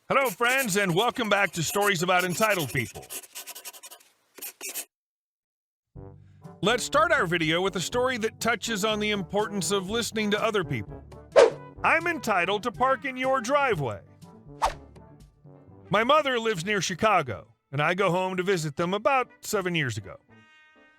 Hello, friends, and welcome back to Stories About Entitled People. Let's start our video with a story that touches on the importance of listening to other people. I'm entitled to park in your driveway. My mother lives near Chicago, and I go home to visit them about 7 years ago.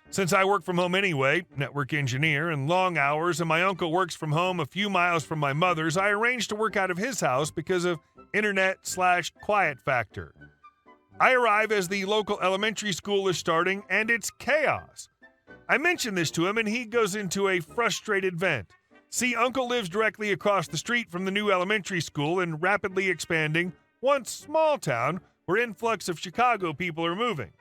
Since I work from home anyway, network engineer, and long hours, and my uncle works from home a few miles from my mother's, I arranged to work out of his house because of internet/quiet factor. I arrive as the local elementary school is starting, and it's chaos. I mention this to him, and he goes into a frustrated vent. See, Uncle lives directly across the street from the new elementary school in rapidly expanding, once small town where influx of Chicago people are moving.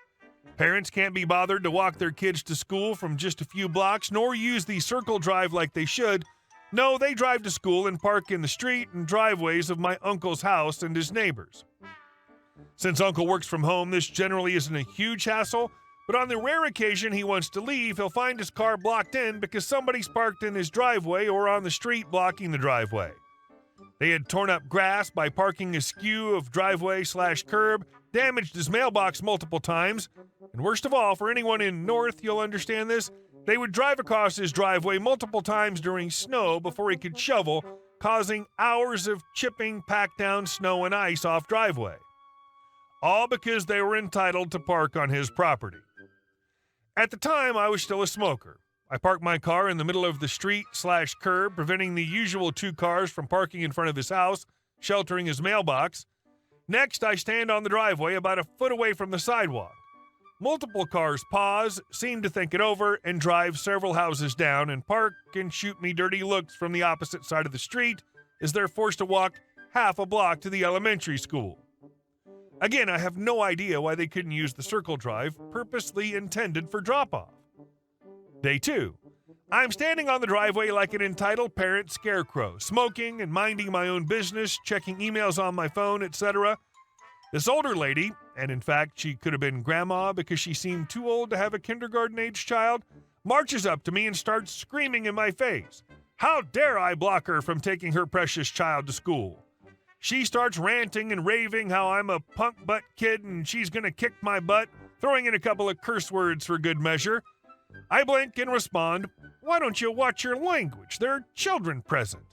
Parents can't be bothered to walk their kids to school from just a few blocks, nor use the circle drive like they should. No, they drive to school and park in the street and driveways of my uncle's house and his neighbors. Since Uncle works from home, this generally isn't a huge hassle, but on the rare occasion he wants to leave, he'll find his car blocked in because somebody's parked in his driveway or on the street blocking the driveway. They had torn up grass by parking askew of driveway/curb, damaged his mailbox multiple times, and worst of all, for anyone in North, you'll understand this, they would drive across his driveway multiple times during snow before he could shovel, causing hours of chipping packed down snow and ice off driveway. All because they were entitled to park on his property. At the time, I was still a smoker. I parked my car in the middle of the street/curb, preventing the usual two cars from parking in front of his house, sheltering his mailbox. Next, I stand on the driveway about a foot away from the sidewalk. Multiple cars pause, seem to think it over, and drive several houses down and park and shoot me dirty looks from the opposite side of the street as they're forced to walk half a block to the elementary school. Again, I have no idea why they couldn't use the circle drive, purposely intended for drop-off. Day 2. I'm standing on the driveway like an entitled parent scarecrow, smoking and minding my own business, checking emails on my phone, etc. This older lady, and in fact she could have been grandma because she seemed too old to have a kindergarten-age child, marches up to me and starts screaming in my face. How dare I block her from taking her precious child to school? She starts ranting and raving how I'm a punk butt kid and she's gonna kick my butt, throwing in a couple of curse words for good measure. I blink and respond, "Why don't you watch your language? There are children present."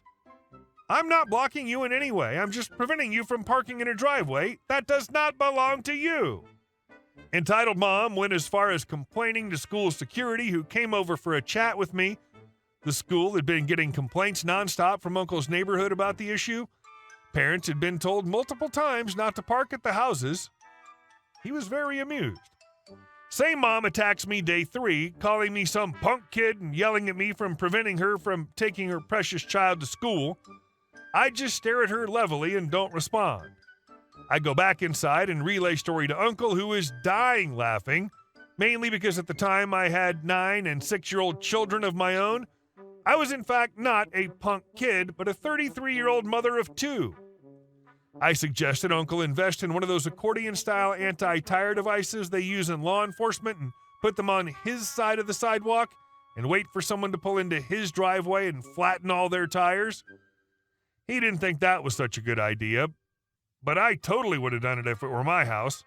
"I'm not blocking you in any way. I'm just preventing you from parking in a driveway that does not belong to you." Entitled mom went as far as complaining to school security, who came over for a chat with me. The school had been getting complaints nonstop from Uncle's neighborhood about the issue. Parents had been told multiple times not to park at the houses. He was very amused. Same mom attacks me day 3, calling me some punk kid and yelling at me from preventing her from taking her precious child to school. I just stare at her levelly and don't respond. I go back inside and relay story to Uncle, who is dying laughing, mainly because at the time I had 9 and 6-year-old children of my own. I was in fact not a punk kid, but a 33-year-old mother of 2. I suggested Uncle invest in one of those accordion-style anti-tire devices they use in law enforcement and put them on his side of the sidewalk and wait for someone to pull into his driveway and flatten all their tires. He didn't think that was such a good idea, but I totally would have done it if it were my house.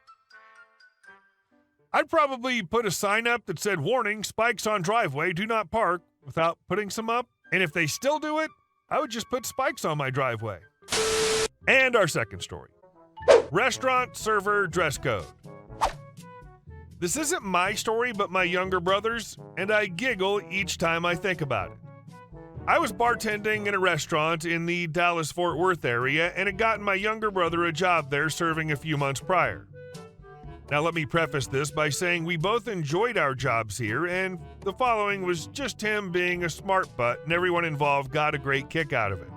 I'd probably put a sign up that said, "Warning, spikes on driveway, do not park," without putting some up. And if they still do it, I would just put spikes on my driveway. And our second story. Restaurant server dress code. This isn't my story, but my younger brother's, and I giggle each time I think about it. I was bartending in a restaurant in the Dallas-Fort Worth area and had gotten my younger brother a job there serving a few months prior. Now let me preface this by saying we both enjoyed our jobs here, and the following was just him being a smart butt, and everyone involved got a great kick out of it.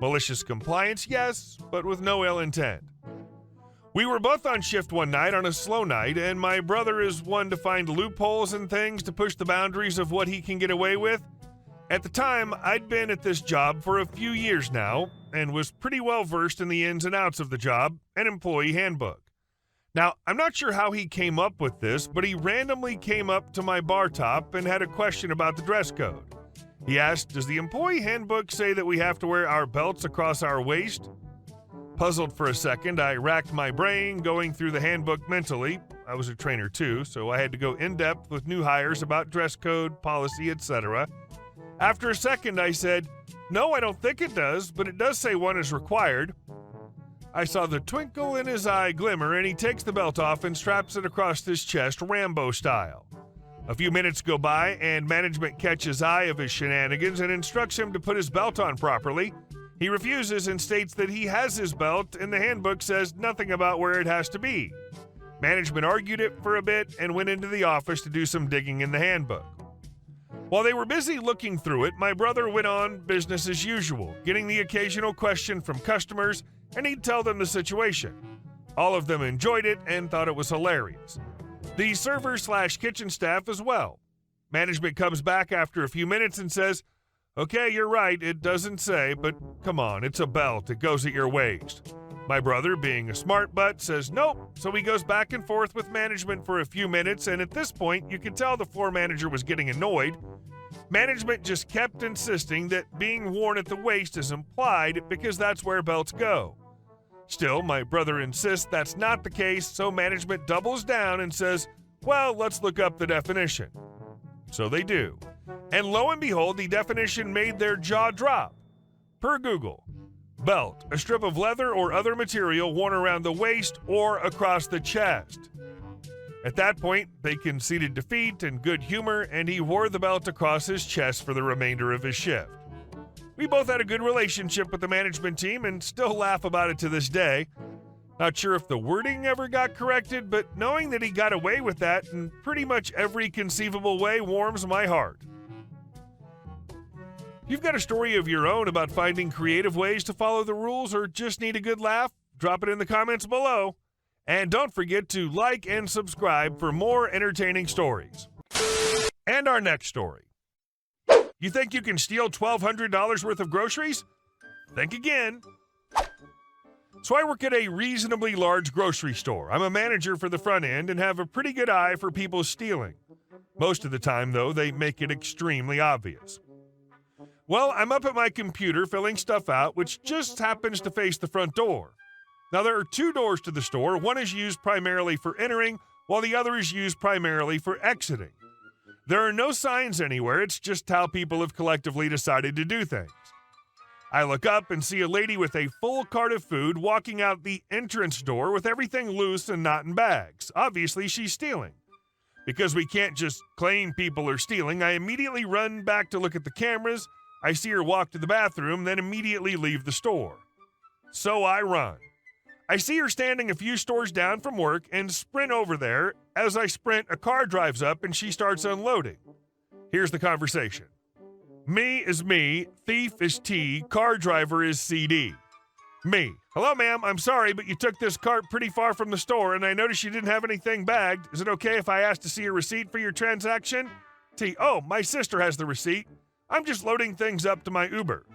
Malicious compliance, yes, but with no ill intent. We were both on shift one night on a slow night, and my brother is one to find loopholes and things to push the boundaries of what he can get away with. At the time, I'd been at this job for a few years now and was pretty well versed in the ins and outs of the job and employee handbook. Now, I'm not sure how he came up with this, but he randomly came up to my bar top and had a question about the dress code. He asked, "Does the employee handbook say that we have to wear our belts across our waist?" Puzzled for a second, I racked my brain, going through the handbook mentally. I was a trainer too, so I had to go in-depth with new hires about dress code, policy, etc. After a second, I said, "No, I don't think it does, but it does say one is required." I saw the twinkle in his eye glimmer, and he takes the belt off and straps it across his chest, Rambo style. A few minutes go by, and management catches eye of his shenanigans and instructs him to put his belt on properly. He refuses and states that he has his belt, and the handbook says nothing about where it has to be. Management argued it for a bit and went into the office to do some digging in the handbook. While they were busy looking through it, my brother went on business as usual, getting the occasional question from customers, and he'd tell them the situation. All of them enjoyed it and thought it was hilarious. The server/kitchen staff as well. Management comes back after a few minutes and says, "Okay, you're right, it doesn't say, but come on, it's a belt, it goes at your waist." My brother, being a smart butt, says nope, so he goes back and forth with management for a few minutes, and at this point, you could tell the floor manager was getting annoyed. Management just kept insisting that being worn at the waist is implied because that's where belts go. Still, my brother insists that's not the case, so management doubles down and says, "Well, let's look up the definition." So they do. And lo and behold, the definition made their jaw drop. Per Google, belt, a strip of leather or other material worn around the waist or across the chest. At that point, they conceded defeat and good humor, and he wore the belt across his chest for the remainder of his shift. We both had a good relationship with the management team and still laugh about it to this day. Not sure if the wording ever got corrected, but knowing that he got away with that in pretty much every conceivable way warms my heart. If you've got a story of your own about finding creative ways to follow the rules or just need a good laugh, drop it in the comments below. And don't forget to like and subscribe for more entertaining stories. And our next story. You think you can steal $1,200 worth of groceries? Think again. So I work at a reasonably large grocery store. I'm a manager for the front end and have a pretty good eye for people stealing. Most of the time, though, they make it extremely obvious. Well, I'm up at my computer filling stuff out, which just happens to face the front door. Now, there are two doors to the store. One is used primarily for entering, while the other is used primarily for exiting. There are no signs anywhere. It's just how people have collectively decided to do things. I look up and see a lady with a full cart of food walking out the entrance door with everything loose and not in bags. Obviously, she's stealing. Because we can't just claim people are stealing, I immediately run back to look at the cameras. I see her walk to the bathroom, then immediately leave the store. So I run. I see her standing a few stores down from work and sprint over there. As I sprint, a car drives up and she starts unloading. Here's the conversation. Me is me, thief is T, car driver is CD. Me. Hello, ma'am, I'm sorry, but you took this cart pretty far from the store and I noticed you didn't have anything bagged. Is it okay if I ask to see a receipt for your transaction? T. Oh, my sister has the receipt. I'm just loading things up to my Uber.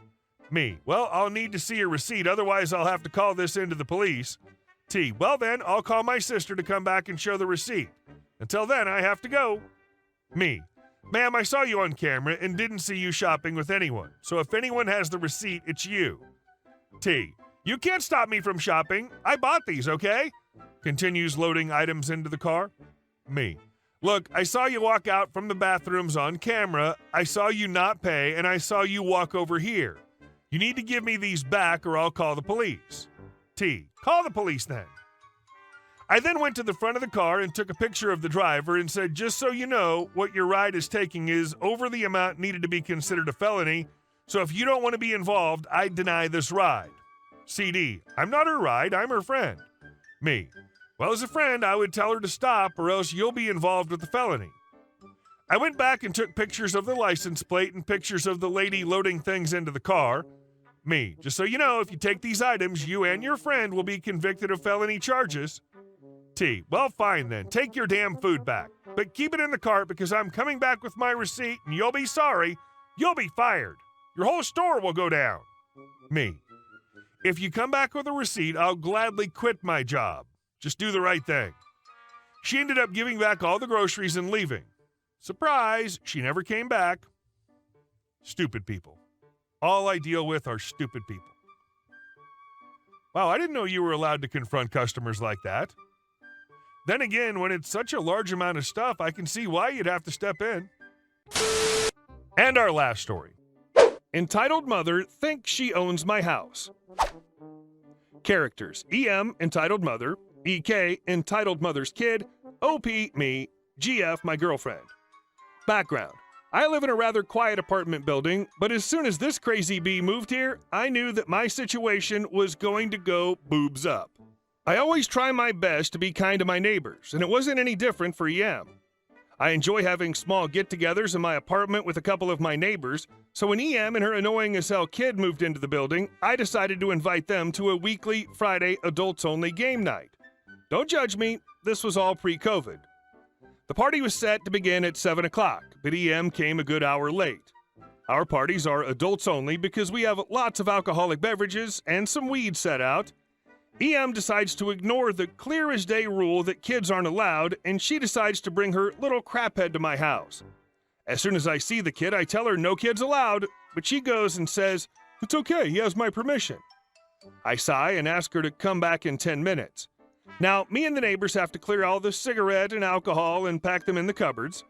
Me. Well, I'll need to see a receipt, otherwise I'll have to call this into the police. T. Well then, I'll call my sister to come back and show the receipt. Until then, I have to go. Me. Ma'am, I saw you on camera and didn't see you shopping with anyone. So if anyone has the receipt, it's you. T. You can't stop me from shopping. I bought these, okay? Continues loading items into the car. Me. Look, I saw you walk out from the bathrooms on camera. I saw you not pay, and I saw you walk over here. You need to give me these back or I'll call the police. T. Call the police then. I then went to the front of the car and took a picture of the driver and said, just so you know, what your ride is taking is over the amount needed to be considered a felony, so if you don't want to be involved, I deny this ride. CD. I'm not her ride, I'm her friend. Me. Well, as a friend, I would tell her to stop or else you'll be involved with the felony. I went back and took pictures of the license plate and pictures of the lady loading things into the car. Me. Just so you know, if you take these items, you and your friend will be convicted of felony charges. T. Well, fine then. Take your damn food back. But keep it in the cart because I'm coming back with my receipt and you'll be sorry. You'll be fired. Your whole store will go down. Me. If you come back with a receipt, I'll gladly quit my job. Just do the right thing. She ended up giving back all the groceries and leaving. Surprise, she never came back. Stupid people. All I deal with are stupid people. Wow, I didn't know you were allowed to confront customers like that. Then again, when it's such a large amount of stuff, I can see why you'd have to step in. And our last story. Entitled mother thinks she owns my house. Characters: EM, entitled mother; EK, entitled mother's kid; OP, me; GF, my girlfriend. Background: I live in a rather quiet apartment building, but as soon as this crazy bee moved here, I knew that my situation was going to go boobs up. I always try my best to be kind to my neighbors, and it wasn't any different for EM. I enjoy having small get-togethers in my apartment with a couple of my neighbors, so when EM and her annoying-as-hell kid moved into the building, I decided to invite them to a weekly Friday adults-only game night. Don't judge me, this was all pre-COVID. The party was set to begin at 7 o'clock, but EM came a good hour late. Our parties are adults only because we have lots of alcoholic beverages and some weed set out. EM decides to ignore the clear-as-day rule that kids aren't allowed, and she decides to bring her little craphead to my house. As soon as I see the kid, I tell her no kids allowed, but she goes and says, "It's okay, he has my permission." I sigh and ask her to come back in 10 minutes. Now, me and the neighbors have to clear all the cigarette and alcohol and pack them in the cupboards.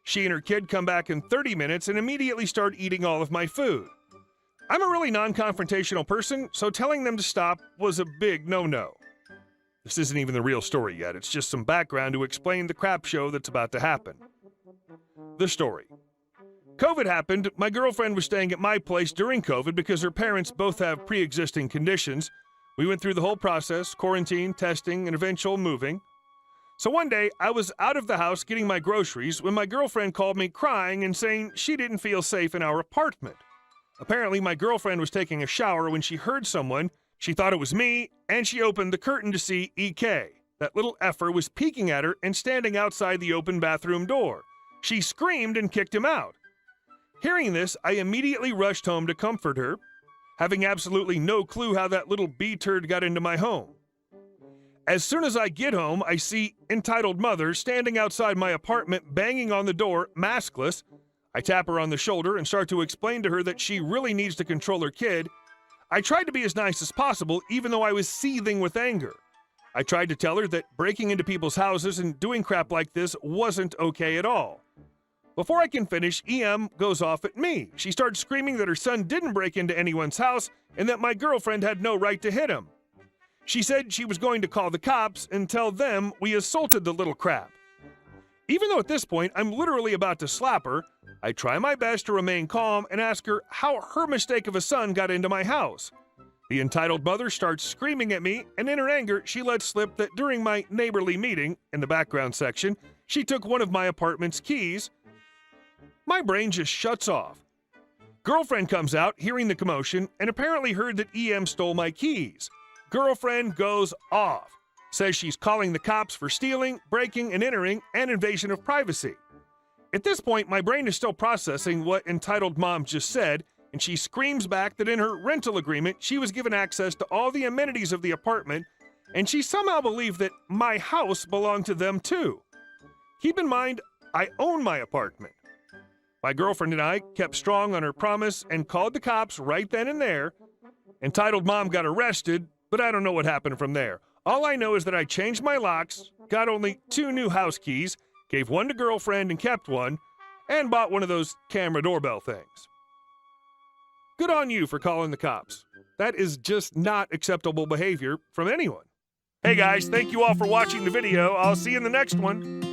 She and her kid come back in 30 minutes and immediately start eating all of my food. I'm a really non-confrontational person, so telling them to stop was a big no-no. This isn't even the real story yet, it's just some background to explain the crap show that's about to happen. The story. COVID happened. My girlfriend was staying at my place during COVID because her parents both have pre-existing conditions. We went through the whole process: quarantine, testing, and eventual moving. So one day, I was out of the house getting my groceries when my girlfriend called me crying and saying she didn't feel safe in our apartment. Apparently, my girlfriend was taking a shower when she heard someone. She thought it was me, and she opened the curtain to see EK. That little effer was peeking at her and standing outside the open bathroom door. She screamed and kicked him out. Hearing this, I immediately rushed home to comfort her, having absolutely no clue how that little bee turd got into my home. As soon as I get home, I see entitled mother standing outside my apartment banging on the door, maskless. I tap her on the shoulder and start to explain to her that she really needs to control her kid. I tried to be as nice as possible, even though I was seething with anger. I tried to tell her that breaking into people's houses and doing crap like this wasn't okay at all. Before I can finish, EM goes off at me. She starts screaming that her son didn't break into anyone's house and that my girlfriend had no right to hit him. She said she was going to call the cops and tell them we assaulted the little crap. Even though at this point I'm literally about to slap her, I try my best to remain calm and ask her how her mistake of a son got into my house. The entitled mother starts screaming at me, and in her anger, she lets slip that during my neighborly meeting, in the background section, she took one of my apartment's keys. My brain just shuts off. Girlfriend comes out, hearing the commotion, and apparently heard that EM stole my keys. Girlfriend goes off. Says she's calling the cops for stealing, breaking and entering, and invasion of privacy. At this point, my brain is still processing what entitled mom just said, and she screams back that in her rental agreement, she was given access to all the amenities of the apartment, and she somehow believed that my house belonged to them too. Keep in mind, I own my apartment. My girlfriend and I kept strong on her promise and called the cops right then and there. Entitled mom got arrested, but I don't know what happened from there. All I know is that I changed my locks, got only 2 new house keys, gave one to girlfriend and kept one, and bought one of those camera doorbell things. Good on you for calling the cops. That is just not acceptable behavior from anyone. Hey guys, thank you all for watching the video. I'll see you in the next one.